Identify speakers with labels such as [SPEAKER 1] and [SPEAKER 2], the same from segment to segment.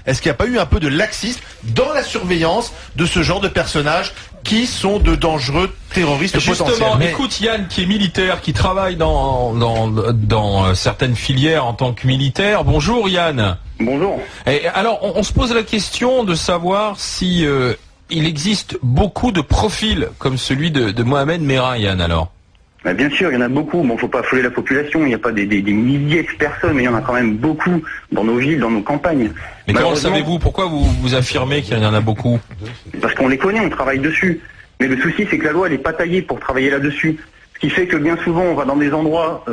[SPEAKER 1] Est-ce qu'il n'y a pas eu un peu de laxisme dans la surveillance de ce genre de personnages qui sont de dangereux terroristes potentiels?
[SPEAKER 2] Justement, écoute Yann qui est militaire, qui travaille dans certaines filières en tant que militaire. Bonjour Yann.
[SPEAKER 3] Bonjour.
[SPEAKER 2] Et alors, on se pose la question de savoir si il existe beaucoup de profils comme celui de Mohamed Merah, Yann, alors.
[SPEAKER 3] Bien sûr, il y en a beaucoup. Bon, faut pas affoler la population. Il n'y a pas des milliers de personnes, mais il y en a quand même beaucoup dans nos villes, dans nos campagnes.
[SPEAKER 2] Mais comment le savez-vous? Pourquoi vous affirmez qu'il y en a beaucoup?
[SPEAKER 3] Parce qu'on les connaît, on travaille dessus. Mais le souci, c'est que la loi, elle n'est pas taillée pour travailler là-dessus. Ce qui fait que bien souvent, on va dans des endroits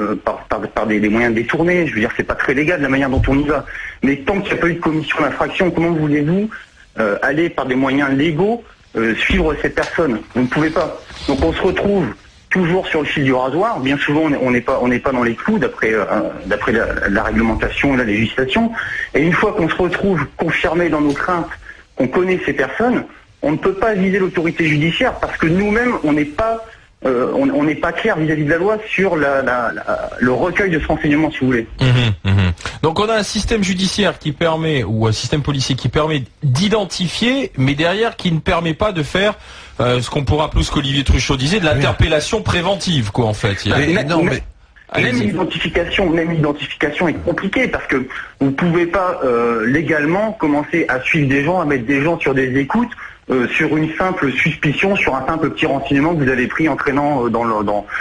[SPEAKER 3] par des moyens détournés. Je veux dire, c'est pas très légal de la manière dont on y va. Mais tant qu'il n'y a pas eu de commission d'infraction, comment voulez-vous aller par des moyens légaux suivre ces personnes? Vous ne pouvez pas. Donc on se retrouve toujours sur le fil du rasoir. Bien souvent, on n'est pas dans les clous d'après la réglementation et la législation. Et une fois qu'on se retrouve confirmé dans nos craintes, qu'on connaît ces personnes, on ne peut pas viser l'autorité judiciaire parce que nous-mêmes, on n'est pas clair vis-à-vis de la loi sur le recueil de ce renseignement, si vous voulez.
[SPEAKER 2] Donc on a un système judiciaire qui permet, ou un système policier qui permet d'identifier, mais derrière qui ne permet pas de faire ce qu'on pourrait appeler, ce qu'Olivier Truchot disait, de l'interpellation préventive, quoi, en fait.
[SPEAKER 3] Même l'identification est compliquée parce que vous pouvez pas légalement commencer à suivre des gens, à mettre des gens sur des écoutes sur une simple suspicion, sur un simple petit renseignement que vous avez pris en traînant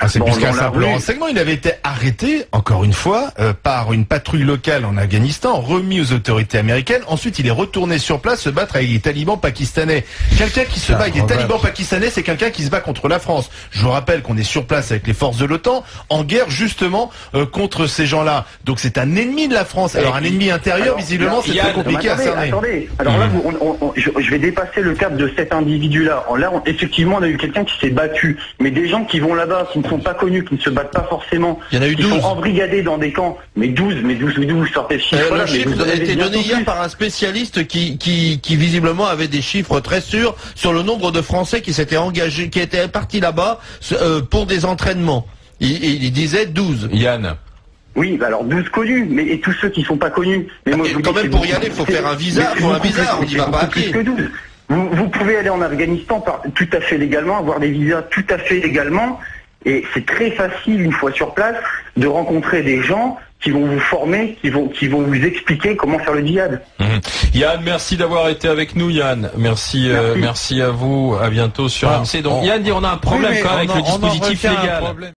[SPEAKER 1] c'est plus qu'un simple renseignement. Il avait été arrêté, encore une fois, par une patrouille locale en Afghanistan, remis aux autorités américaines. Ensuite, il est retourné sur place se battre avec les talibans pakistanais. Quelqu'un qui se bat avec des talibans pakistanais, c'est quelqu'un qui se bat contre la France. Je vous rappelle qu'on est sur place avec les forces de l'OTAN, en guerre justement contre ces gens-là. Donc c'est un ennemi de la France. Alors un ennemi intérieur, visiblement, c'est très compliqué à cerner.
[SPEAKER 3] Attendez. Alors là, je vais dépasser le cadre de cet individu-là. Là, effectivement, on a eu quelqu'un qui s'est battu. Mais des gens qui vont là-bas, qui ne sont pas connus, qui ne se battent pas forcément,
[SPEAKER 4] il y en a eu 12.
[SPEAKER 3] Qui sont embrigadés dans des camps. Mais 12, vous sortez le chiffre.
[SPEAKER 4] Le chiffre a été donné hier par un spécialiste qui visiblement avait des chiffres très sûrs sur le nombre de Français qui s'étaient engagés, qui étaient partis là-bas pour des entraînements. Il disait 12.
[SPEAKER 2] Yann.
[SPEAKER 3] Oui, alors 12 connus, mais et tous ceux qui ne sont pas connus. Mais moi,
[SPEAKER 4] quand même, pour y aller, il faut faire un visa. On n'y va pas à pied.
[SPEAKER 3] Vous pouvez aller en Afghanistan tout à fait légalement, avoir des visas tout à fait légalement, et c'est très facile, une fois sur place, de rencontrer des gens qui vont vous former, qui vont vous expliquer comment faire le djihad.
[SPEAKER 2] Yann, merci d'avoir été avec nous, Yann. Merci à vous. À bientôt sur AMC. Donc Yann dit on a un problème quand même avec le dispositif légal.